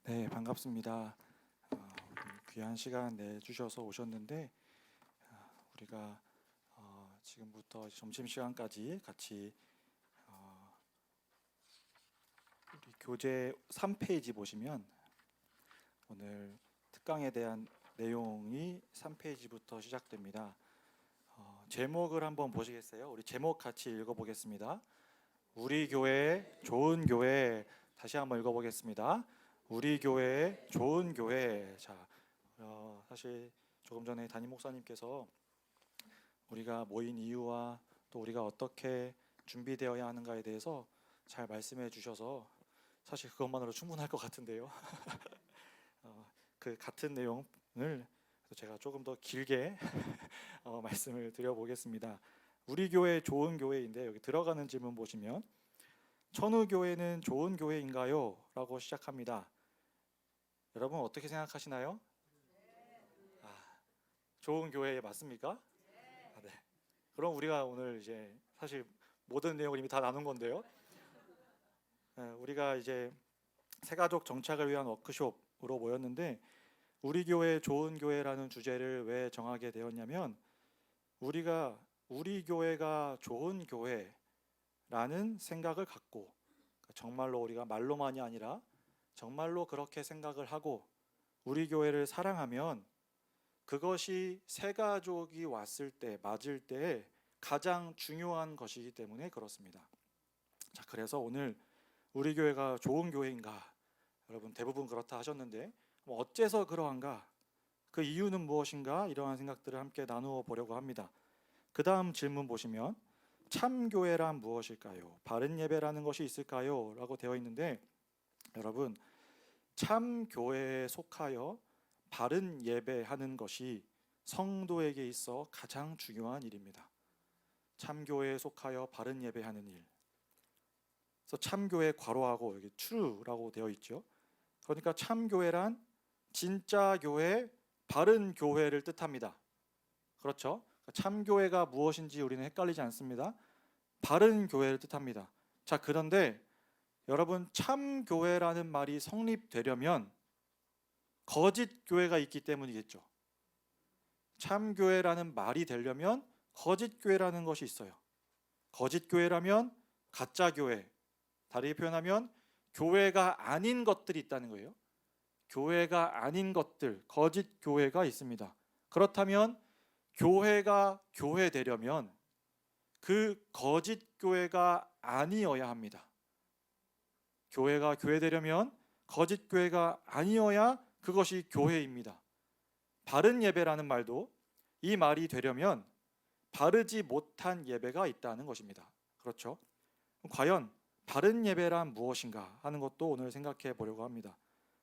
네, 반갑습니다. 귀한 시간 내주셔서 오셨는데 우리가 지금부터 점심시간까지 같이 우리 교재 3페이지 보시면 오늘 특강에 대한 내용이 3페이지부터 시작됩니다. 제목을 한번 보시겠어요? 우리 제목 같이 읽어보겠습니다. 우리 교회 좋은 교회. 다시 한번 읽어보겠습니다. 우리 교회 좋은 교회. 자, 사실 조금 전에 담임 목사님께서 우리가 모인 이유와 또 우리가 어떻게 준비되어야 하는가에 대해서 잘 말씀해 주셔서 사실 그것만으로 충분할 것 같은데요. 그 같은 내용을 제가 조금 더 길게 말씀을 드려보겠습니다. 우리 교회 좋은 교회인데 여기 들어가는 질문 보시면 천우교회는 좋은 교회인가요? 라고 시작합니다. 여러분 어떻게 생각하시나요? 좋은 교회 맞습니까? 네. 그럼 우리가 오늘 이제 사실 모든 내용을 이미 다 나눈 건데요. 우리가 이제 새가족 정착을 위한 워크숍으로 모였는데 우리 교회 좋은 교회라는 주제를 왜 정하게 되었냐면 우리 교회가 좋은 교회라는 생각을 갖고 정말로 우리가 말로만이 아니라 정말로 그렇게 생각을 하고 우리 교회를 사랑하면 그것이 새가족이 왔을 때 맞을 때 가장 중요한 것이기 때문에 그렇습니다. 자, 그래서 오늘 우리 교회가 좋은 교회인가? 여러분 대부분 그렇다 하셨는데 어째서 그러한가? 그 이유는 무엇인가? 이러한 생각들을 함께 나누어 보려고 합니다. 그 다음 질문 보시면 참교회란 무엇일까요? 바른 예배라는 것이 있을까요? 라고 되어 있는데 여러분 참교회에 속하여 바른 예배하는 것이 성도에게 있어 가장 중요한 일입니다. 참교회에 속하여 바른 예배하는 일. 그래서 참교회 괄호하고 여기 true라고 되어 있죠. 그러니까 참교회란 진짜 교회, 바른 교회를 뜻합니다. 그렇죠? 참교회가 무엇인지 우리는 헷갈리지 않습니다. 바른 교회를 뜻합니다. 자, 그런데 여러분 참교회라는 말이 성립되려면 거짓 교회가 있기 때문이겠죠. 참교회라는 말이 되려면 거짓 교회라는 것이 있어요. 거짓 교회라면 가짜 교회, 다르게 표현하면 교회가 아닌 것들이 있다는 거예요. 교회가 아닌 것들, 거짓 교회가 있습니다. 그렇다면 교회가 교회 되려면 그 거짓 교회가 아니어야 합니다. 교회가 교회 되려면 거짓 교회가 아니어야 그것이 교회입니다. 바른 예배라는 말도 이 말이 되려면 바르지 못한 예배가 있다는 것입니다. 그렇죠? 과연 바른 예배란 무엇인가 하는 것도 오늘 생각해 보려고 합니다.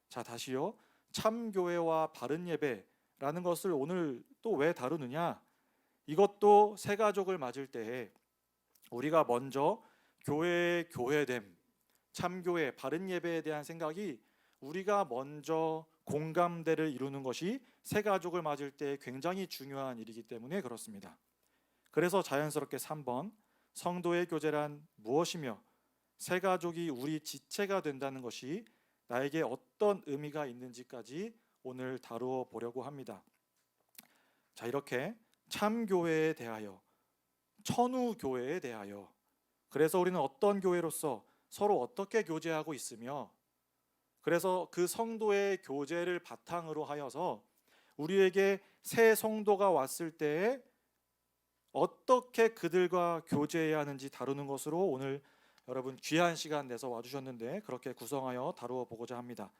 자, 다시요. 참교회와 바른 예배라는 것을 오늘 또 왜 다루느냐? 이것도 새가족을 맞을 때에 우리가 먼저 교회의 교회됨, 참교회, 바른 예배에 대한 생각이 우리가 먼저 공감대를 이루는 것이 새가족을 맞을 때 굉장히 중요한 일이기 때문에 그렇습니다. 그래서 자연스럽게 3번 성도의 교제란 무엇이며 새가족이 우리 지체가 된다는 것이 나에게 어떤 의미가 있는지까지 오늘 다루어 보려고 합니다. 자, 이렇게 참교회에 대하여 천우교회에 대하여 그래서 우리는 어떤 교회로서 서로 어떻게 교제하고 있으며 그래서 그 성도의 교제를 바탕으로 하여서 우리에게 새 성도가 왔을 때에 어떻게 그들과 교제해야 하는지 다루는 것으로 오늘 여러분 귀한 시간 내서 와주셨는데 그렇게 구성하여 다루어 보고자 합니다.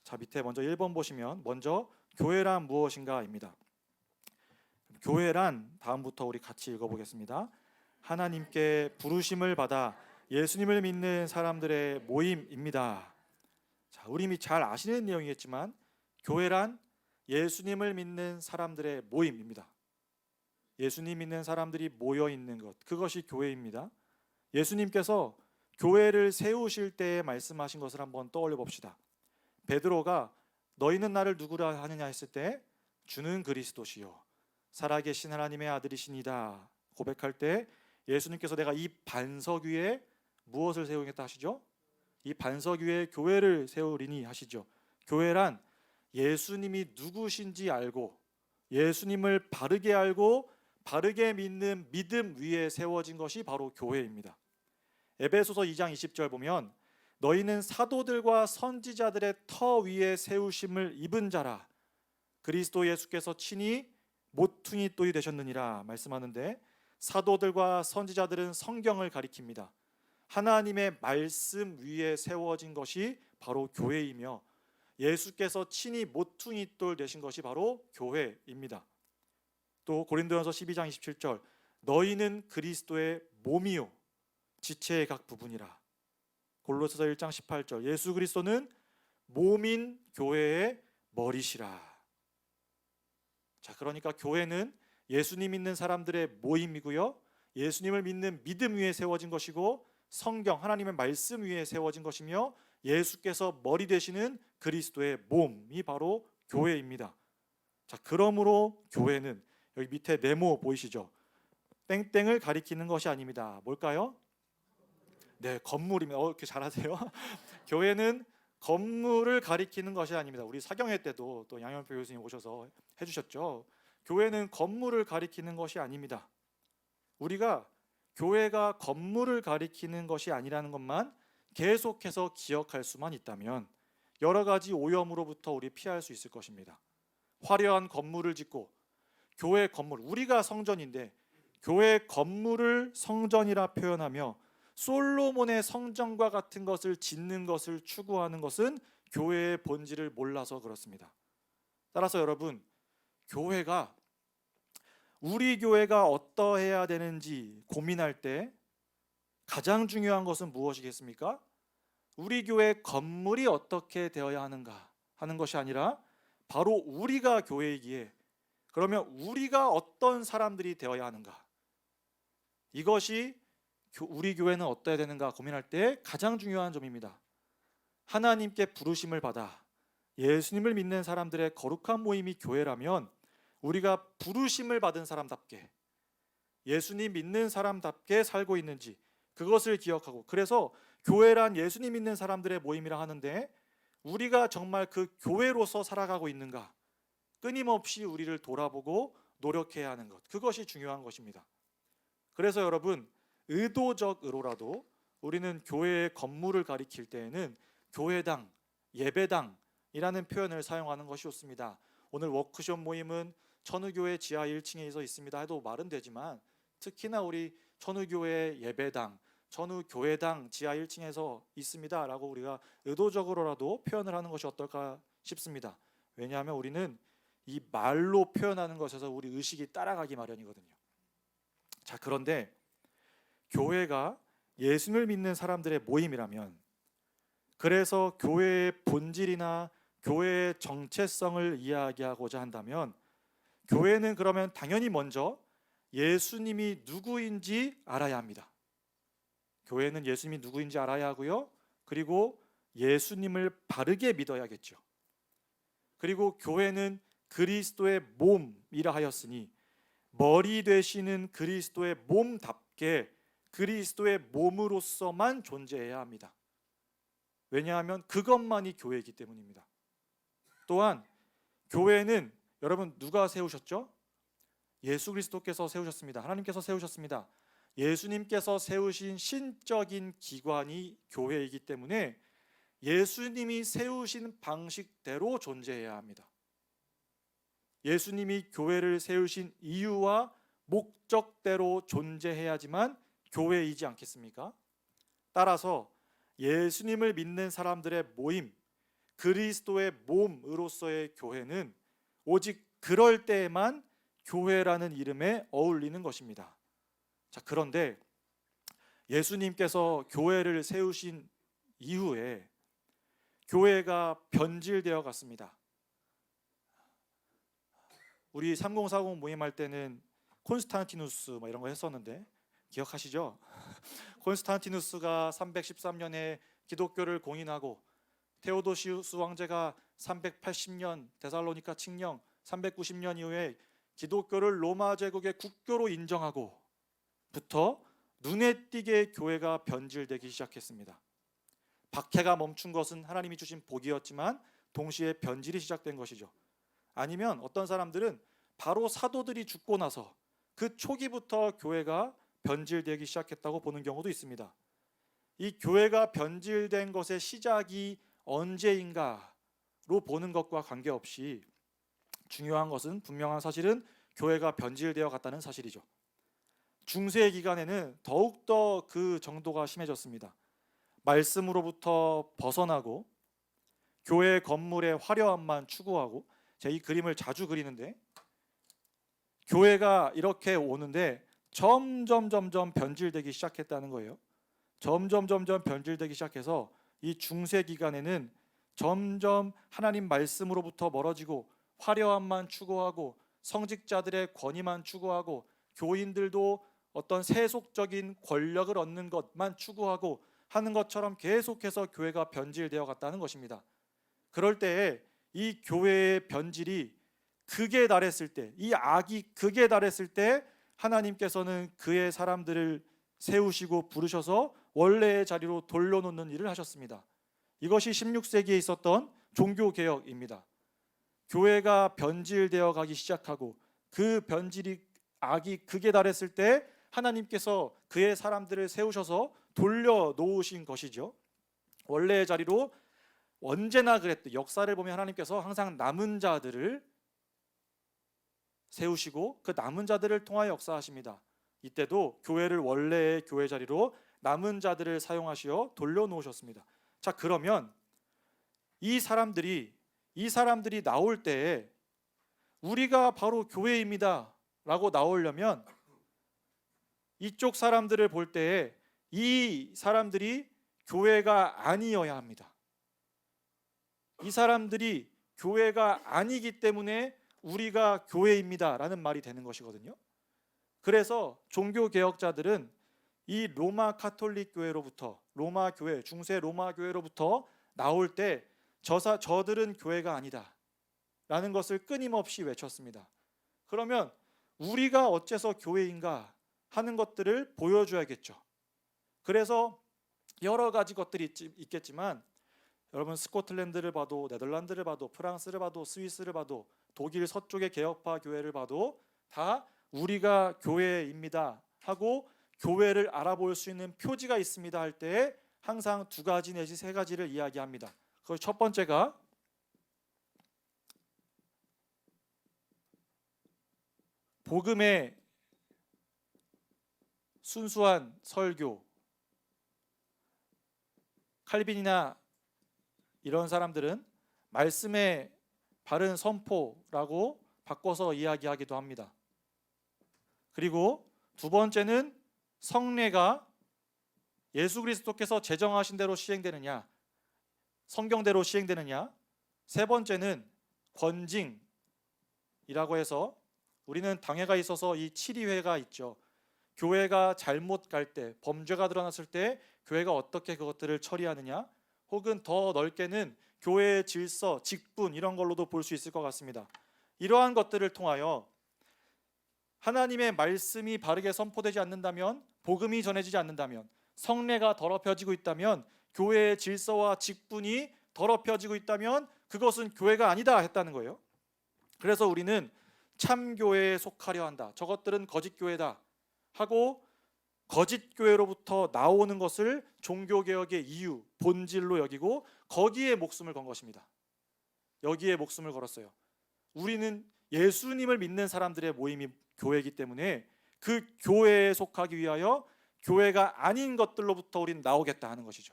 자, 밑에 먼저 1번 보시면 먼저 교회란 무엇인가입니다. 교회란 다음부터 우리 같이 읽어보겠습니다. 하나님께 부르심을 받아 예수님을 믿는 사람들의 모임입니다. 자, 우리 이미 잘 아시는 내용이겠지만 교회란 예수님을 믿는 사람들의 모임입니다. 예수님 믿는 사람들이 모여 있는 것, 그것이 교회입니다. 예수님께서 교회를 세우실 때에 말씀하신 것을 한번 떠올려 봅시다. 베드로가 너희는 나를 누구라 하느냐 했을 때 주는 그리스도시요 살아계신 하나님의 아들이시니다 고백할 때 예수님께서 내가 이 반석 위에 무엇을 세우겠다 하시죠? 이 반석 위에 교회를 세우리니 하시죠. 교회란 예수님이 누구신지 알고 예수님을 바르게 알고 바르게 믿는 믿음 위에 세워진 것이 바로 교회입니다. 에베소서 2장 20절 보면 너희는 사도들과 선지자들의 터 위에 세우심을 입은 자라 그리스도 예수께서 친히 모퉁이 돌이 되셨느니라 말씀하는데, 사도들과 선지자들은 성경을 가리킵니다. 하나님의 말씀 위에 세워진 것이 바로 교회이며 예수께서 친히 모퉁이 돌 되신 것이 바로 교회입니다. 또 고린도전서 12장 27절 너희는 그리스도의 몸이요 지체의 각 부분이라. 골로새서 1장 18절 예수 그리스도는 몸인 교회의 머리시라. 자, 그러니까 교회는 예수님 믿는 사람들의 모임이고요, 예수님을 믿는 믿음 위에 세워진 것이고 성경 하나님의 말씀 위에 세워진 것이며 예수께서 머리 되시는 그리스도의 몸이 바로 교회입니다. 자, 그러므로 교회는 여기 밑에 네모 보이시죠? 땡땡을 가리키는 것이 아닙니다. 뭘까요? 네, 건물입니다. 이렇게 잘하세요. 교회는 건물을 가리키는 것이 아닙니다. 우리 사경회 때도 또 양현표 교수님 오셔서 해주셨죠. 교회는 건물을 가리키는 것이 아닙니다. 우리가 교회가 건물을 가리키는 것이 아니라는 것만 계속해서 기억할 수만 있다면 여러 가지 오염으로부터 우리 피할 수 있을 것입니다. 화려한 건물을 짓고 교회 건물, 우리가 성전인데 교회 건물을 성전이라 표현하며 솔로몬의 성전과 같은 것을 짓는 것을 추구하는 것은 교회의 본질을 몰라서 그렇습니다. 따라서 여러분, 우리 교회가 어떠해야 되는지 고민할 때 가장 중요한 것은 무엇이겠습니까? 우리 교회 건물이 어떻게 되어야 하는가 하는 것이 아니라 바로 우리가 교회이기에 그러면 우리가 어떤 사람들이 되어야 하는가, 이것이 우리 교회는 어떠해야 되는가 고민할 때 가장 중요한 점입니다. 하나님께 부르심을 받아 예수님을 믿는 사람들의 거룩한 모임이 교회라면 우리가 부르심을 받은 사람답게 예수님 믿는 사람답게 살고 있는지 그것을 기억하고, 그래서 교회란 예수님 믿는 사람들의 모임이라 하는데 우리가 정말 그 교회로서 살아가고 있는가, 끊임없이 우리를 돌아보고 노력해야 하는 것, 그것이 중요한 것입니다. 그래서 여러분, 의도적으로라도 우리는 교회의 건물을 가리킬 때에는 교회당, 예배당이라는 표현을 사용하는 것이 좋습니다. 오늘 워크숍 모임은 천우교회 지하 1층에 있습니다 해도 말은 되지만 특히나 우리 천우교회 예배당, 천우교회당 지하 1층에서 있습니다 라고 우리가 의도적으로라도 표현을 하는 것이 어떨까 싶습니다. 왜냐하면 우리는 이 말로 표현하는 것에서 우리 의식이 따라가기 마련이거든요. 자, 그런데 교회가 예수님을 믿는 사람들의 모임이라면, 그래서 교회의 본질이나 교회의 정체성을 이야기하고자 한다면 교회는 그러면 당연히 먼저 예수님이 누구인지 알아야 합니다. 교회는 예수님이 누구인지 알아야 하고요, 그리고 예수님을 바르게 믿어야겠죠. 그리고 교회는 그리스도의 몸이라 하였으니 머리 되시는 그리스도의 몸답게 그리스도의 몸으로서만 존재해야 합니다. 왜냐하면 그것만이 교회이기 때문입니다. 또한 교회는 여러분 누가 세우셨죠? 예수 그리스도께서 세우셨습니다. 하나님께서 세우셨습니다. 예수님께서 세우신 신적인 기관이 교회이기 때문에 예수님이 세우신 방식대로 존재해야 합니다. 예수님이 교회를 세우신 이유와 목적대로 존재해야지만 교회이지 않겠습니까? 따라서 예수님을 믿는 사람들의 모임, 그리스도의 몸으로서의 교회는 오직 그럴 때에만 교회라는 이름에 어울리는 것입니다. 자, 그런데 예수님께서 교회를 세우신 이후에 교회가 변질되어 갔습니다. 우리 3040 모임할 때는 콘스탄티누스 이런 거 했었는데 기억하시죠? 콘스탄티누스가 313년에 기독교를 공인하고 테오도시우스 왕제가 380년 데살로니가 칙령 390년 이후에 기독교를 로마 제국의 국교로 인정하고부터 눈에 띄게 교회가 변질되기 시작했습니다. 박해가 멈춘 것은 하나님이 주신 복이었지만 동시에 변질이 시작된 것이죠. 아니면 어떤 사람들은 바로 사도들이 죽고 나서 그 초기부터 교회가 변질되기 시작했다고 보는 경우도 있습니다. 이 교회가 변질된 것의 시작이 언제인가로 보는 것과 관계없이 중요한 것은, 분명한 사실은 교회가 변질되어 갔다는 사실이죠. 중세 기간에는 더욱더 그 정도가 심해졌습니다. 말씀으로부터 벗어나고 교회 건물의 화려함만 추구하고, 제가 이 그림을 자주 그리는데, 교회가 이렇게 오는데 점점 변질되기 시작했다는 거예요. 점점 변질되기 시작해서 이 중세 기간에는 점점 하나님 말씀으로부터 멀어지고 화려함만 추구하고 성직자들의 권위만 추구하고 교인들도 어떤 세속적인 권력을 얻는 것만 추구하고 하는 것처럼 계속해서 교회가 변질되어 갔다는 것입니다. 그럴 때에 이 교회의 변질이 극에 달했을 때, 이 악이 극에 달했을 때 하나님께서는 그의 사람들을 세우시고 부르셔서 원래의 자리로 돌려놓는 일을 하셨습니다. 이것이 16세기에 있었던 종교개혁입니다. 교회가 변질되어 가기 시작하고 그 변질이, 악이 극에 달했을 때 하나님께서 그의 사람들을 세우셔서 돌려놓으신 것이죠. 원래의 자리로 언제나 그랬듯 역사를 보면 하나님께서 항상 남은 자들을 세우시고 그 남은 자들을 통하여 역사하십니다. 이때도 교회를 원래의 교회 자리로 남은 자들을 사용하시어 돌려놓으셨습니다. 자, 그러면 이 사람들이 나올 때에 우리가 바로 교회입니다 라고 나오려면 이쪽 사람들을 볼 때에 이 사람들이 교회가 아니어야 합니다. 이 사람들이 교회가 아니기 때문에 우리가 교회입니다 라는 말이 되는 것이거든요. 그래서 종교개혁자들은 이 로마 카톨릭 교회로부터, 로마 교회, 중세 로마 교회로부터 나올 때 저들은 교회가 아니다 라는 것을 끊임없이 외쳤습니다. 그러면 우리가 어째서 교회인가 하는 것들을 보여줘야겠죠. 그래서 여러 가지 것들이 있겠지만, 여러분 스코틀랜드를 봐도, 네덜란드를 봐도, 프랑스를 봐도, 스위스를 봐도, 독일 서쪽의 개혁파 교회를 봐도 다 우리가 교회입니다 하고 교회를 알아볼 수 있는 표지가 있습니다 할 때 항상 두 가지 내지 세 가지를 이야기합니다. 그 첫 번째가 복음의 순수한 설교. 칼빈이나 이런 사람들은 말씀의 바른 선포라고 바꿔서 이야기하기도 합니다. 그리고 두 번째는 성례가 예수 그리스도께서 제정하신 대로 시행되느냐, 성경대로 시행되느냐. 세 번째는 권징이라고 해서, 우리는 당회가 있어서 이 7위회가 있죠. 교회가 잘못 갈 때, 범죄가 드러났을 때 교회가 어떻게 그것들을 처리하느냐, 혹은 더 넓게는 교회의 질서, 직분 이런 걸로도 볼 수 있을 것 같습니다. 이러한 것들을 통하여 하나님의 말씀이 바르게 선포되지 않는다면, 복음이 전해지지 않는다면, 성례가 더럽혀지고 있다면, 교회의 질서와 직분이 더럽혀지고 있다면 그것은 교회가 아니다 했다는 거예요. 그래서 우리는 참교회에 속하려 한다, 저것들은 거짓교회다 하고 거짓 교회로부터 나오는 것을 종교개혁의 이유, 본질로 여기고 거기에 목숨을 건 것입니다. 여기에 목숨을 걸었어요. 우리는 예수님을 믿는 사람들의 모임이 교회이기 때문에 그 교회에 속하기 위하여 교회가 아닌 것들로부터 우리는 나오겠다 하는 것이죠.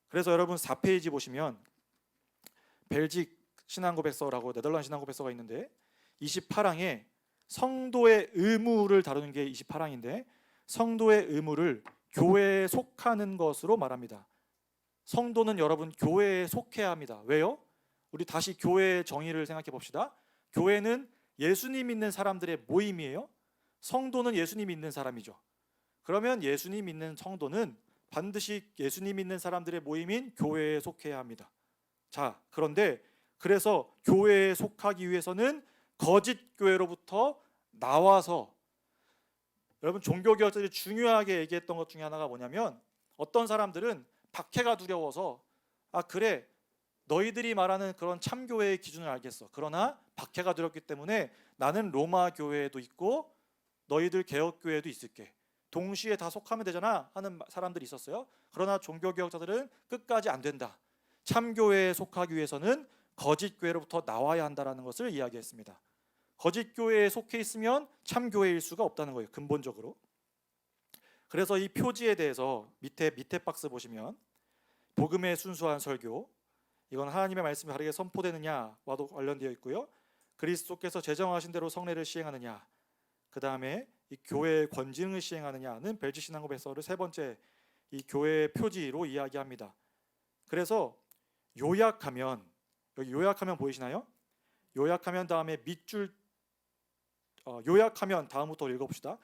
그래서 여러분 4페이지 보시면 벨직 신앙고백서라고 네덜란드 신앙고백서가 있는데 28항에 성도의 의무를 다루는 게 28항인데, 성도의 의무를 교회에 속하는 것으로 말합니다. 성도는 여러분 교회에 속해야 합니다. 왜요? 우리 다시 교회의 정의를 생각해 봅시다. 교회는 예수님 믿는 사람들의 모임이에요. 성도는 예수님 믿는 사람이죠. 그러면 예수님 믿는 성도는 반드시 예수님 믿는 사람들의 모임인 교회에 속해야 합니다. 자, 그런데 그래서 교회에 속하기 위해서는 거짓 교회로부터 나와서, 여러분 종교개혁자들이 중요하게 얘기했던 것 중에 하나가 뭐냐면, 어떤 사람들은 박해가 두려워서 그래 너희들이 말하는 그런 참교회의 기준을 알겠어. 그러나 박해가 들었기 때문에 나는 로마 교회에도 있고 너희들 개혁교회에도 있을게. 동시에 다 속하면 되잖아 하는 사람들이 있었어요. 그러나 종교개혁자들은 끝까지 안 된다. 참교회에 속하기 위해서는 거짓교회로부터 나와야 한다는 것을 이야기했습니다. 거짓교회에 속해 있으면 참교회일 수가 없다는 거예요, 근본적으로. 그래서 이 표지에 대해서 밑에 박스 보시면 복음의 순수한 설교, 이건 하나님의 말씀이 바르게 선포되느냐와도 관련되어 있고요. 그리스도께서 제정하신 대로 성례를 시행하느냐, 그 다음에 이 교회의 권징을 시행하느냐는 벨지신앙고백서를 세 번째 이 교회의 표지로 이야기합니다. 그래서 요약하면, 여기 요약하면 보이시나요? 요약하면 다음에 밑줄 요약하면 다음부터 읽어봅시다.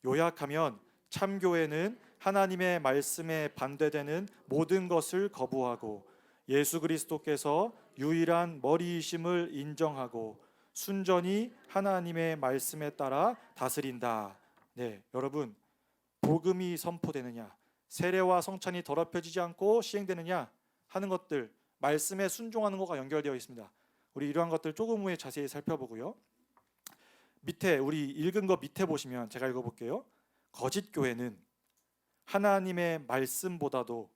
요약하면 참교회는 하나님의 말씀에 반대되는 모든 것을 거부하고 예수 그리스도께서 유일한 머리이심을 인정하고 순전히 하나님의 말씀에 따라 다스린다. 네, 여러분, 복음이 선포되느냐, 세례와 성찬이 더럽혀지지 않고 시행되느냐 하는 것들, 말씀에 순종하는 것과 연결되어 있습니다. 우리 이러한 것들 조금 후에 자세히 살펴보고요. 밑에 우리 읽은 거 밑에 보시면 제가 읽어볼게요. 거짓 교회는 하나님의 말씀보다도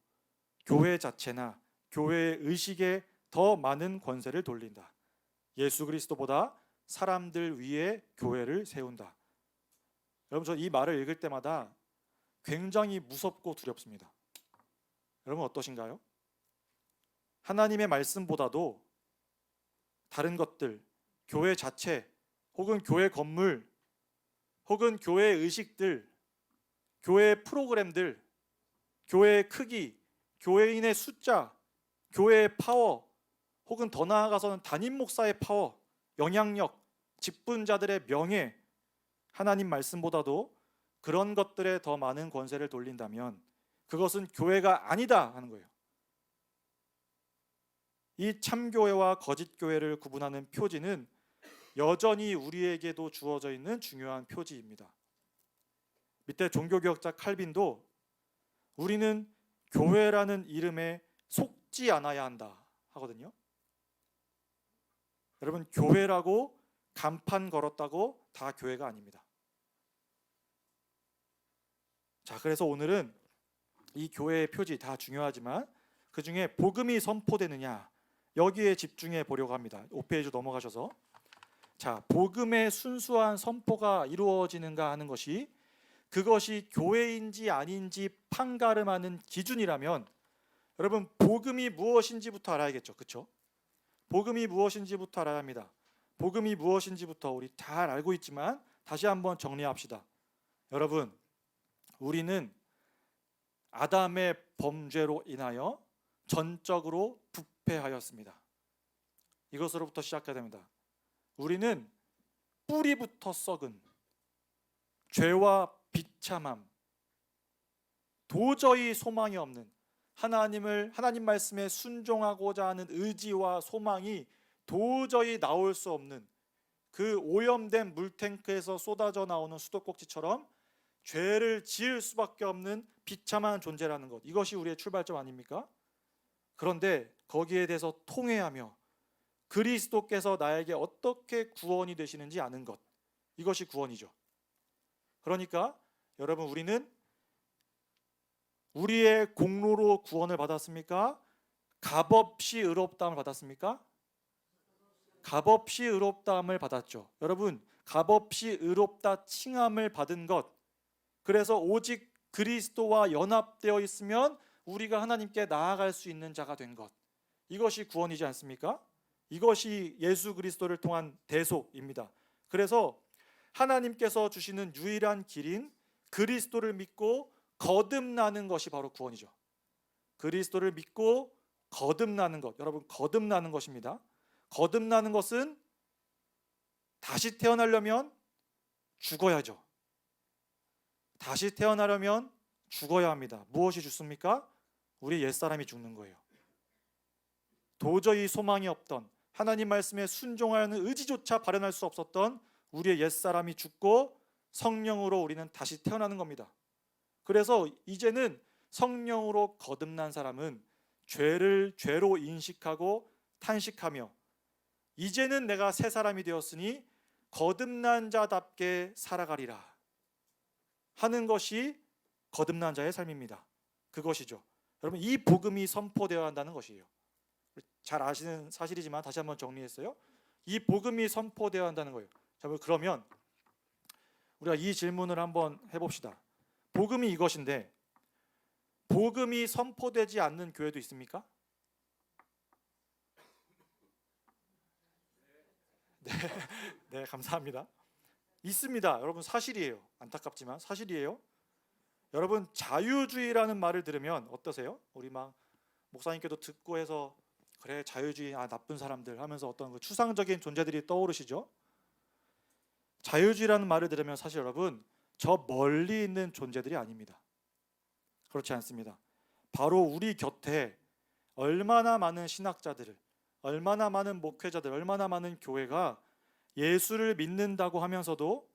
교회 자체나 교회의 의식에 더 많은 권세를 돌린다. 예수 그리스도보다 사람들 위에 교회를 세운다. 여러분, 저 이 말을 읽을 때마다 굉장히 무섭고 두렵습니다. 여러분 어떠신가요? 하나님의 말씀보다도 다른 것들, 교회 자체 혹은 교회 건물 혹은 교회 의식들, 교회 프로그램들, 교회의 크기, 교회인의 숫자, 교회의 파워, 혹은 더 나아가서는 담임 목사의 파워, 영향력, 직분자들의 명예, 하나님 말씀보다도 그런 것들에 더 많은 권세를 돌린다면 그것은 교회가 아니다 하는 거예요. 이 참교회와 거짓교회를 구분하는 표지는 여전히 우리에게도 주어져 있는 중요한 표지입니다. 밑에 종교개혁자 칼빈도 우리는 교회라는 이름에 속지 않아야 한다 하거든요. 여러분, 교회라고 간판 걸었다고 다 교회가 아닙니다. 자, 그래서 오늘은 이 교회의 표지 다 중요하지만 그 중에 복음이 선포되느냐, 여기에 집중해 보려고 합니다. 5페이지 넘어가셔서, 자, 복음의 순수한 선포가 이루어지는가 하는 것이, 그것이 교회인지 아닌지 판가름하는 기준이라면 여러분, 복음이 무엇인지부터 알아야겠죠. 그렇죠? 복음이 무엇인지부터 알아야 합니다. 복음이 무엇인지부터 우리 잘 알고 있지만 다시 한번 정리합시다. 여러분, 우리는 아담의 범죄로 인하여 전적으로 부패하였습니다. 이것으로부터 시작해야 됩니다. 우리는 뿌리부터 썩은 죄와 비참함, 도저히 소망이 없는, 하나님 말씀에 순종하고자 하는 의지와 소망이 도저히 나올 수 없는 그 오염된 물탱크에서 쏟아져 나오는 수도꼭지처럼 죄를 지을 수밖에 없는 비참한 존재라는 것, 이것이 우리의 출발점 아닙니까? 그런데 거기에 대해서 통회하며 그리스도께서 나에게 어떻게 구원이 되시는지 아는 것, 이것이 구원이죠. 그러니까 여러분, 우리는 우리의 공로로 구원을 받았습니까? 값없이 의롭다함을 받았습니까? 값없이 의롭다함을 받았죠. 여러분, 값없이 의롭다 칭함을 받은 것, 그래서 오직 그리스도와 연합되어 있으면 우리가 하나님께 나아갈 수 있는 자가 된 것, 이것이 구원이지 않습니까? 이것이 예수 그리스도를 통한 대속입니다. 그래서 하나님께서 주시는 유일한 길인 그리스도를 믿고 거듭나는 것이 바로 구원이죠. 그리스도를 믿고 거듭나는 것, 여러분, 거듭나는 것입니다. 거듭나는 것은 다시 태어나려면 죽어야죠. 다시 태어나려면 죽어야 합니다. 무엇이 죽습니까? 우리 옛사람이 죽는 거예요. 도저히 소망이 없던, 하나님 말씀에 순종하는 의지조차 발현할 수 없었던 우리의 옛사람이 죽고 성령으로 우리는 다시 태어나는 겁니다. 그래서 이제는 성령으로 거듭난 사람은 죄를 죄로 인식하고 탄식하며 이제는 내가 새 사람이 되었으니 거듭난 자답게 살아가리라 하는 것이 거듭난 자의 삶입니다. 그것이죠. 여러분, 이 복음이 선포되어야 한다는 것이에요. 잘 아시는 사실이지만 다시 한번 정리했어요. 이 복음이 선포되어야 한다는 거예요. 자, 그러면 우리가 이 질문을 한번 해봅시다. 복음이 이것인데 복음이 선포되지 않는 교회도 있습니까? 네, 네, 감사합니다. 있습니다. 여러분, 사실이에요. 안타깝지만 사실이에요. 여러분, 자유주의라는 말을 들으면 어떠세요? 우리 막 목사님께도 듣고 해서 그래, 자유주의, 나쁜 사람들 하면서 어떤 그 추상적인 존재들이 떠오르시죠? 자유주의라는 말을 들으면 사실 여러분, 저 멀리 있는 존재들이 아닙니다. 그렇지 않습니다. 바로 우리 곁에 얼마나 많은 신학자들을, 얼마나 많은 목회자들, 얼마나 많은 교회가 예수를 믿는다고 하면서도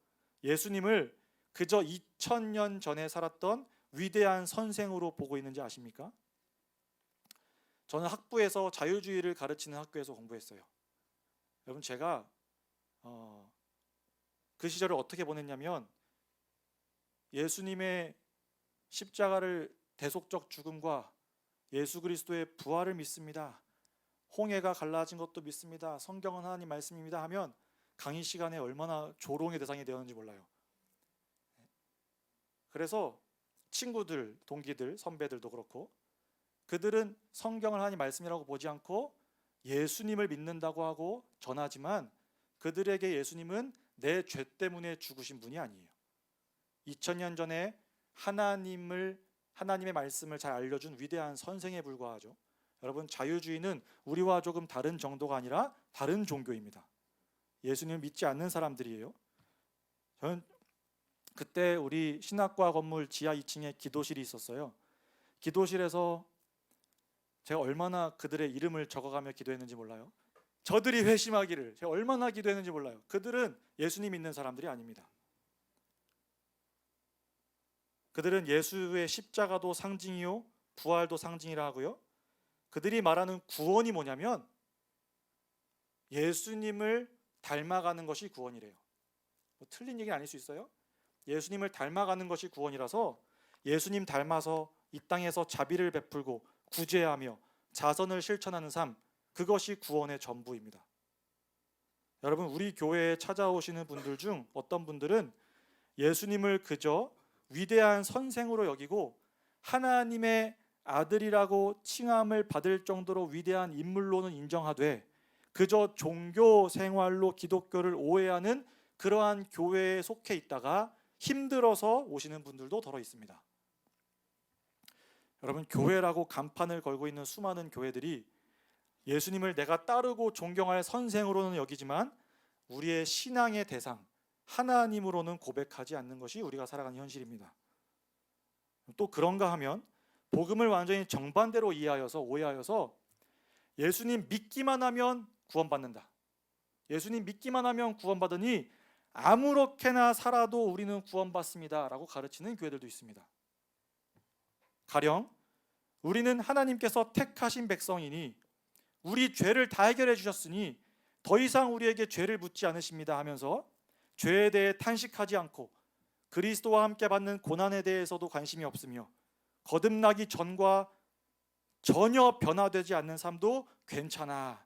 예수님을 그저 2000년 전에 살았던 위대한 선생으로 보고 있는지 아십니까? 저는 학부에서 자유주의를 가르치는 학교에서 공부했어요. 여러분, 제가 그 시절을 어떻게 보냈냐면 예수님의 십자가를 대속적 죽음과 예수 그리스도의 부활을 믿습니다. 홍해가 갈라진 것도 믿습니다. 성경은 하나님 말씀입니다 하면 강의 시간에 얼마나 조롱의 대상이 되었는지 몰라요. 그래서 친구들, 동기들, 선배들도 그렇고 그들은 성경을 하나님 말씀이라고 보지 않고 예수님을 믿는다고 하고 전하지만 그들에게 예수님은 내 죄 때문에 죽으신 분이 아니에요. 2000년 전에 하나님의 말씀을 잘 알려준 위대한 선생에 불과하죠. 여러분, 자유주의는 우리와 조금 다른 정도가 아니라 다른 종교입니다. 예수님을 믿지 않는 사람들이에요. 저는 그때 우리 신학과 건물 지하 2층에 기도실이 있었어요. 기도실에서 제가 얼마나 그들의 이름을 적어가며 기도했는지 몰라요. 저들이 회심하기를 제가 얼마나 기도했는지 몰라요. 그들은 예수님 믿는 사람들이 아닙니다. 그들은 예수의 십자가도 상징이요 부활도 상징이라 하고요. 그들이 말하는 구원이 뭐냐면 예수님을 닮아가는 것이 구원이래요. 뭐 틀린 얘기는 아닐 수 있어요. 예수님을 닮아가는 것이 구원이라서 예수님 닮아서 이 땅에서 자비를 베풀고 구제하며 자선을 실천하는 삶, 그것이 구원의 전부입니다. 여러분, 우리 교회에 찾아오시는 분들 중 어떤 분들은 예수님을 그저 위대한 선생으로 여기고 하나님의 아들이라고 칭함을 받을 정도로 위대한 인물로는 인정하되 그저 종교 생활로 기독교를 오해하는 그러한 교회에 속해 있다가 힘들어서 오시는 분들도 더러 있습니다. 여러분, 교회라고 간판을 걸고 있는 수많은 교회들이 예수님을 내가 따르고 존경할 선생으로는 여기지만 우리의 신앙의 대상 하나님으로는 고백하지 않는 것이 우리가 살아가는 현실입니다. 또 그런가 하면 복음을 완전히 정반대로 이해하여서 오해하여서 예수님 믿기만 하면 구원받는다. 예수님 믿기만 하면 구원받으니 아무렇게나 살아도 우리는 구원받습니다 라고 가르치는 교회들도 있습니다. 가령 우리는 하나님께서 택하신 백성이니 우리 죄를 다 해결해 주셨으니 더 이상 우리에게 죄를 묻지 않으십니다 하면서 죄에 대해 탄식하지 않고 그리스도와 함께 받는 고난에 대해서도 관심이 없으며 거듭나기 전과 전혀 변화되지 않는 삶도 괜찮아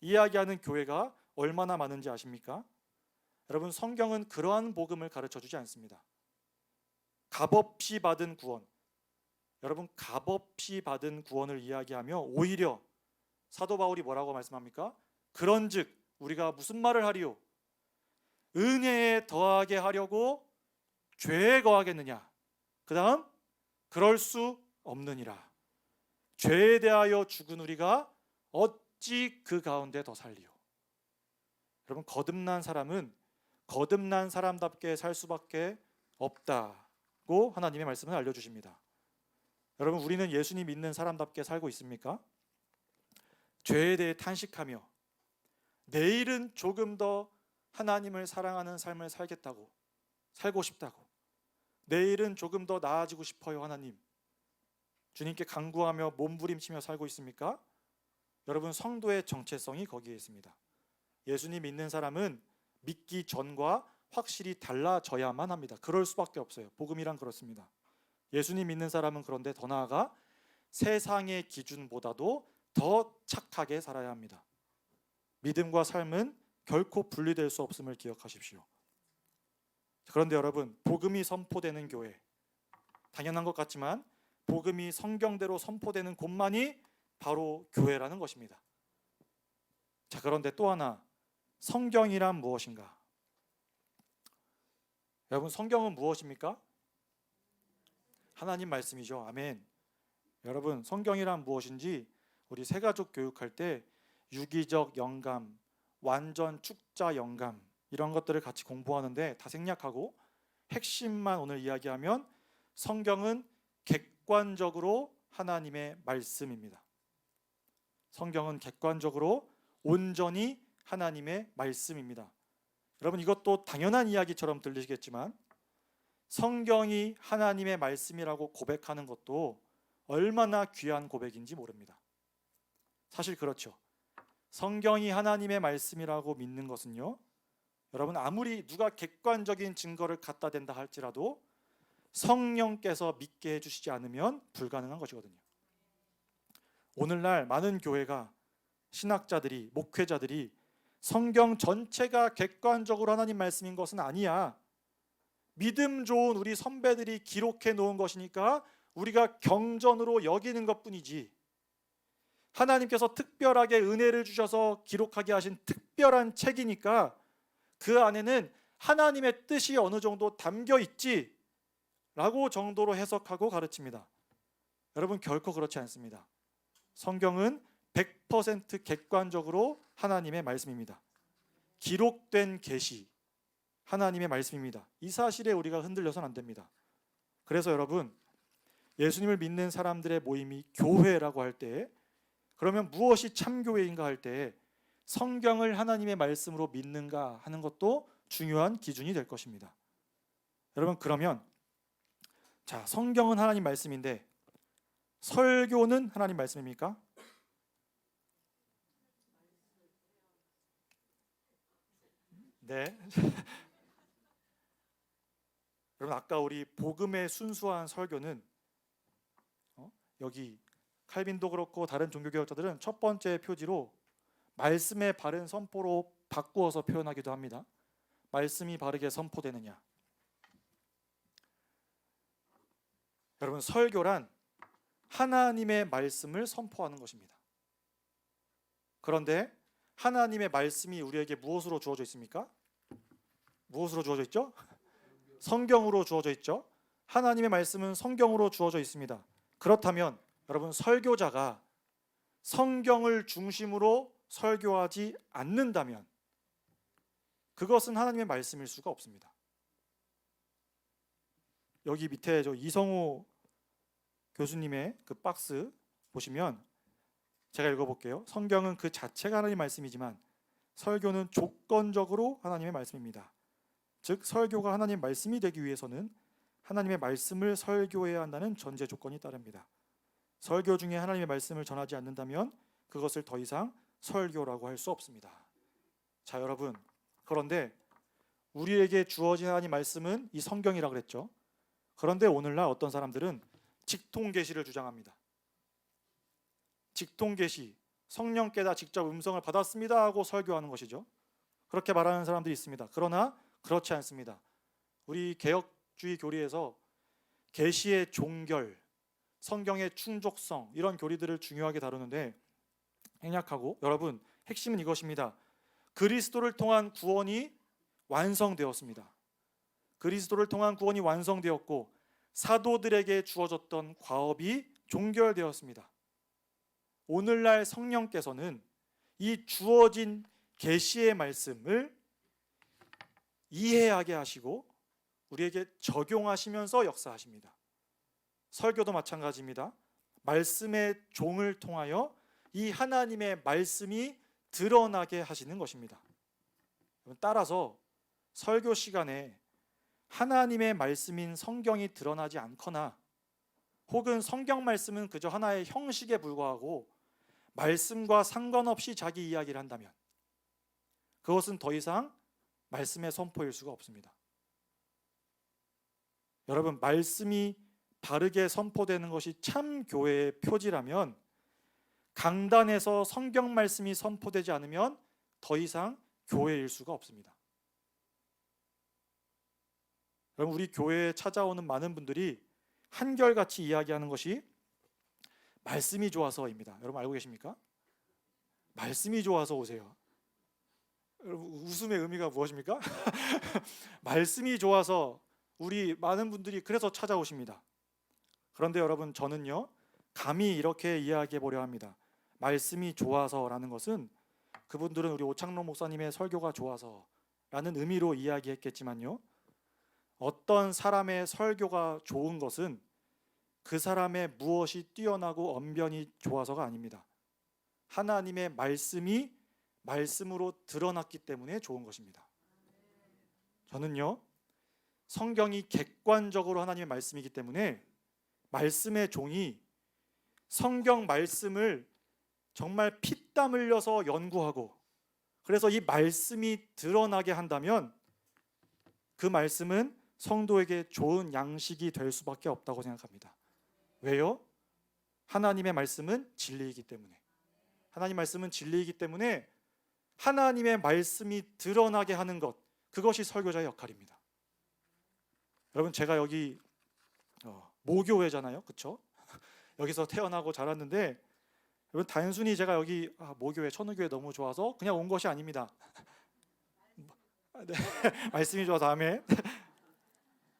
이야기하는 교회가 얼마나 많은지 아십니까? 여러분, 성경은 그러한 복음을 가르쳐주지 않습니다. 값없이 받은 구원, 여러분, 값없이 받은 구원을 이야기하며 오히려 사도 바울이 뭐라고 말씀합니까? 그런즉 우리가 무슨 말을 하리요? 은혜에 더하게 하려고 죄에 거하겠느냐? 그 다음 그럴 수 없느니라. 죄에 대하여 죽은 우리가 어찌 그 가운데 더 살리요? 여러분, 거듭난 사람은 거듭난 사람답게 살 수밖에 없다고 하나님의 말씀을 알려주십니다. 여러분, 우리는 예수님 믿는 사람답게 살고 있습니까? 죄에 대해 탄식하며 내일은 조금 더 하나님을 사랑하는 삶을 살고 싶다고, 내일은 조금 더 나아지고 싶어요 하나님, 주님께 간구하며 몸부림치며 살고 있습니까? 여러분, 성도의 정체성이 거기에 있습니다. 예수님 믿는 사람은 믿기 전과 확실히 달라져야만 합니다. 그럴 수밖에 없어요. 복음이란 그렇습니다. 예수님 믿는 사람은 그런데 더 나아가 세상의 기준보다도 더 착하게 살아야 합니다. 믿음과 삶은 결코 분리될 수 없음을 기억하십시오. 그런데 여러분, 복음이 선포되는 교회, 당연한 것 같지만 복음이 성경대로 선포되는 곳만이 바로 교회라는 것입니다. 자, 그런데 또 하나, 성경이란 무엇인가? 여러분, 성경은 무엇입니까? 하나님 말씀이죠. 아멘. 여러분, 성경이란 무엇인지 우리 새가족 교육할 때 유기적 영감, 완전 축자 영감, 이런 것들을 같이 공부하는데 다 생략하고 핵심만 오늘 이야기하면 성경은 객관적으로 하나님의 말씀입니다. 성경은 객관적으로 온전히 하나님의 말씀입니다. 여러분, 이것도 당연한 이야기처럼 들리시겠지만 성경이 하나님의 말씀이라고 고백하는 것도 얼마나 귀한 고백인지 모릅니다. 사실 그렇죠. 성경이 하나님의 말씀이라고 믿는 것은요, 여러분, 아무리 누가 객관적인 증거를 갖다 댄다 할지라도 성령께서 믿게 해주시지 않으면 불가능한 것이거든요. 오늘날 많은 교회가, 신학자들이, 목회자들이 성경 전체가 객관적으로 하나님 말씀인 것은 아니야, 믿음 좋은 우리 선배들이 기록해 놓은 것이니까 우리가 경전으로 여기는 것뿐이지, 하나님께서 특별하게 은혜를 주셔서 기록하게 하신 특별한 책이니까 그 안에는 하나님의 뜻이 어느 정도 담겨 있지 라고 정도로 해석하고 가르칩니다. 여러분, 결코 그렇지 않습니다. 성경은 100% 객관적으로 하나님의 말씀입니다. 기록된 계시, 하나님의 말씀입니다. 이 사실에 우리가 흔들려서는 안 됩니다. 그래서 여러분, 예수님을 믿는 사람들의 모임이 교회라고 할 때, 그러면 무엇이 참교회인가 할 때 성경을 하나님의 말씀으로 믿는가 하는 것도 중요한 기준이 될 것입니다. 여러분, 그러면 자, 성경은 하나님 말씀인데 설교는 하나님 말씀입니까? 네. 여러분, 아까 우리 복음의 순수한 설교는 여기 칼빈도 그렇고 다른 종교개혁자들은 첫 번째 표지로 말씀의 바른 선포로 바꾸어서 표현하기도 합니다. 말씀이 바르게 선포되느냐. 여러분, 설교란 하나님의 말씀을 선포하는 것입니다. 그런데 하나님의 말씀이 우리에게 무엇으로 주어져 있습니까? 무엇으로 주어져 있죠? 성경으로 주어져 있죠. 하나님의 말씀은 성경으로 주어져 있습니다. 그렇다면 여러분, 설교자가 성경을 중심으로 설교하지 않는다면 그것은 하나님의 말씀일 수가 없습니다. 여기 밑에 저 이성호 교수님의 그 박스 보시면 제가 읽어볼게요. 성경은 그 자체가 하나님의 말씀이지만 설교는 조건적으로 하나님의 말씀입니다. 즉, 설교가 하나님의 말씀이 되기 위해서는 하나님의 말씀을 설교해야 한다는 전제 조건이 따릅니다. 설교 중에 하나님의 말씀을 전하지 않는다면 그것을 더 이상 설교라고 할 수 없습니다. 자, 여러분, 그런데 우리에게 주어진 하나님 말씀은 이 성경이라고 그랬죠. 그런데 오늘날 어떤 사람들은 직통계시를 주장합니다. 직통계시, 성령께다 직접 음성을 받았습니다 하고 설교하는 것이죠. 그렇게 말하는 사람들이 있습니다. 그러나 그렇지 않습니다. 우리 개혁주의 교리에서 계시의 종결, 성경의 충족성, 이런 교리들을 중요하게 다루는데 생략하고, 여러분, 핵심은 이것입니다. 그리스도를 통한 구원이 완성되었습니다. 그리스도를 통한 구원이 완성되었고 사도들에게 주어졌던 과업이 종결되었습니다. 오늘날 성령께서는 이 주어진 계시의 말씀을 이해하게 하시고 우리에게 적용하시면서 역사하십니다. 설교도 마찬가지입니다. 말씀의 종을 통하여 이 하나님의 말씀이 드러나게 하시는 것입니다. 따라서 설교 시간에 하나님의 말씀인 성경이 드러나지 않거나 혹은 성경 말씀은 그저 하나의 형식에 불과하고 말씀과 상관없이 자기 이야기를 한다면 그것은 더 이상 말씀의 선포일 수가 없습니다. 여러분, 말씀이 바르게 선포되는 것이 참 교회의 표지라면 강단에서 성경 말씀이 선포되지 않으면 더 이상 교회일 수가 없습니다. 여러분, 우리 교회에 찾아오는 많은 분들이 한결같이 이야기하는 것이 말씀이 좋아서입니다. 여러분 알고 계십니까? 말씀이 좋아서 오세요. 여러분, 웃음의 의미가 무엇입니까? 말씀이 좋아서 우리 많은 분들이 그래서 찾아오십니다. 그런데 여러분, 저는요 감히 이렇게 이야기해 보려 합니다. 말씀이 좋아서라는 것은 그분들은 우리 오창록 목사님의 설교가 좋아서라는 의미로 이야기했겠지만요, 어떤 사람의 설교가 좋은 것은 그 사람의 무엇이 뛰어나고 언변이 좋아서가 아닙니다. 하나님의 말씀이 말씀으로 드러났기 때문에 좋은 것입니다. 저는요 성경이 객관적으로 하나님의 말씀이기 때문에 말씀의 종이 성경 말씀을 정말 피땀 흘려서 연구하고 그래서 이 말씀이 드러나게 한다면 그 말씀은 성도에게 좋은 양식이 될 수밖에 없다고 생각합니다. 왜요? 하나님의 말씀은 진리이기 때문에. 하나님 말씀은 진리이기 때문에 하나님의 말씀이 드러나게 하는 것, 그것이 설교자의 역할입니다. 여러분, 제가 여기 모교회잖아요, 그렇죠? 여기서 태어나고 자랐는데 여러분, 단순히 제가 여기 모교회, 천우교회 너무 좋아서 그냥 온 것이 아닙니다. 네, 말씀이 좋아서 아멘.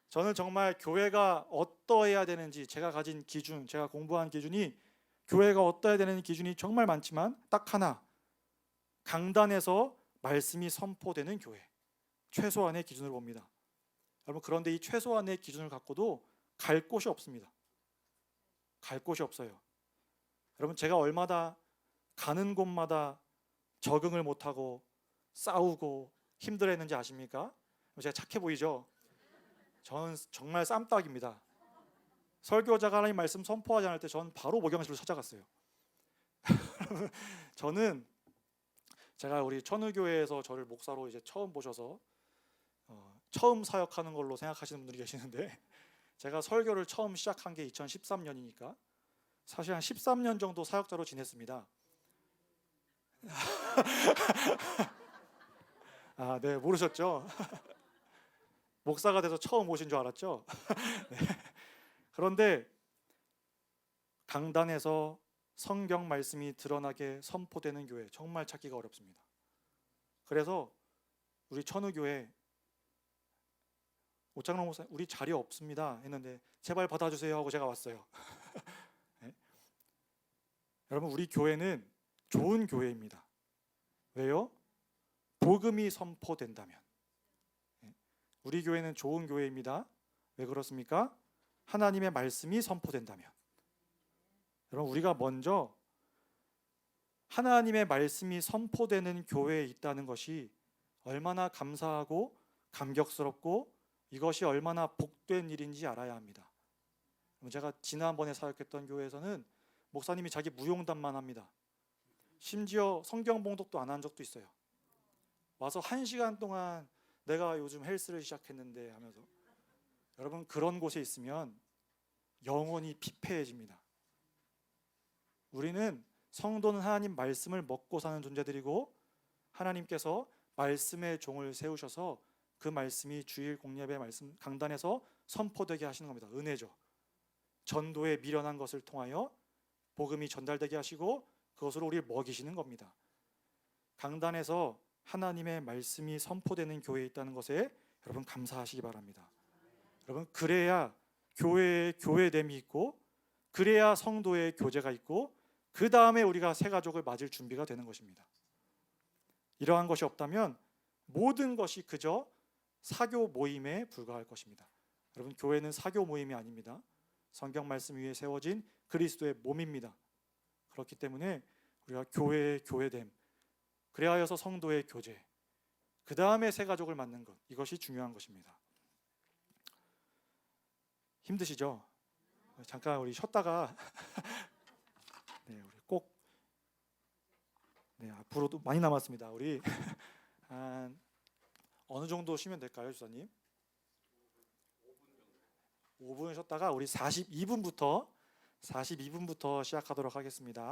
저는 정말 교회가 어떠해야 되는지 제가 가진 기준, 제가 공부한 기준이 교회가 어떠해야 되는 기준이 정말 많지만 딱 하나, 강단에서 말씀이 선포되는 교회, 최소한의 기준을 봅니다. 여러분, 그런데 이 최소한의 기준을 갖고도 갈 곳이 없습니다. 갈 곳이 없어요. 여러분, 제가 얼마나 가는 곳마다 적응을 못하고 싸우고 힘들어했는지 아십니까? 제가 착해 보이죠? 저는 정말 쌈딱입니다. 설교자가 하나님 말씀 선포하지 않을 때 저는 바로 목욕실로 찾아갔어요. 저는 제가 우리 천우교회에서 저를 목사로 이제 처음 보셔서 처음 사역하는 걸로 생각하시는 분들이 계시는데 제가 설교를 처음 시작한 게 2013년이니까 사실 한 13년 정도 사역자로 지냈습니다. 네, 모르셨죠? 목사가 돼서 처음 오신 줄 알았죠? 네. 그런데 강단에서 성경 말씀이 드러나게 선포되는 교회 정말 찾기가 어렵습니다. 그래서 우리 천우교회 오창록 목사 우리 자리 없습니다 했는데 제발 받아주세요 하고 제가 왔어요. 네. 여러분, 우리 교회는 좋은 교회입니다. 왜요? 복음이 선포된다면. 우리 교회는 좋은 교회입니다. 왜 그렇습니까? 하나님의 말씀이 선포된다면. 여러분, 우리가 먼저 하나님의 말씀이 선포되는 교회에 있다는 것이 얼마나 감사하고 감격스럽고 이것이 얼마나 복된 일인지 알아야 합니다. 제가 지난번에 사역했던 교회에서는 목사님이 자기 무용담만 합니다. 심지어 성경 봉독도 안 한 적도 있어요. 와서 1시간 동안 내가 요즘 헬스를 시작했는데 하면서. 여러분, 그런 곳에 있으면 영혼이 피폐해집니다. 우리는 성도는 하나님 말씀을 먹고 사는 존재들이고 하나님께서 말씀의 종을 세우셔서 그 말씀이 주일 공예배 말씀 강단에서 선포되게 하시는 겁니다. 은혜죠. 전도에 미련한 것을 통하여 복음이 전달되게 하시고 그것으로 우리를 먹이시는 겁니다. 강단에서 하나님의 말씀이 선포되는 교회에 있다는 것에 여러분 감사하시기 바랍니다. 여러분, 그래야 교회에 교회됨이 있고 그래야 성도의 교제가 있고 그 다음에 우리가 새 가족을 맞을 준비가 되는 것입니다. 이러한 것이 없다면 모든 것이 그저 사교 모임에 불과할 것입니다. 여러분, 교회는 사교 모임이 아닙니다. 성경 말씀 위에 세워진 그리스도의 몸입니다. 그렇기 때문에 우리가 교회의 교회됨, 그래야여서 성도의 교제, 그 다음에 새 가족을 맞는 것, 이것이 중요한 것입니다. 힘드시죠? 잠깐 우리 쉬었다가 네, 우리 꼭 네, 앞으로도 많이 남았습니다. 우리 한 어느 정도 쉬면 될까요, 주사님? 5분 쉬었다가 우리 42분부터 시작하도록 하겠습니다.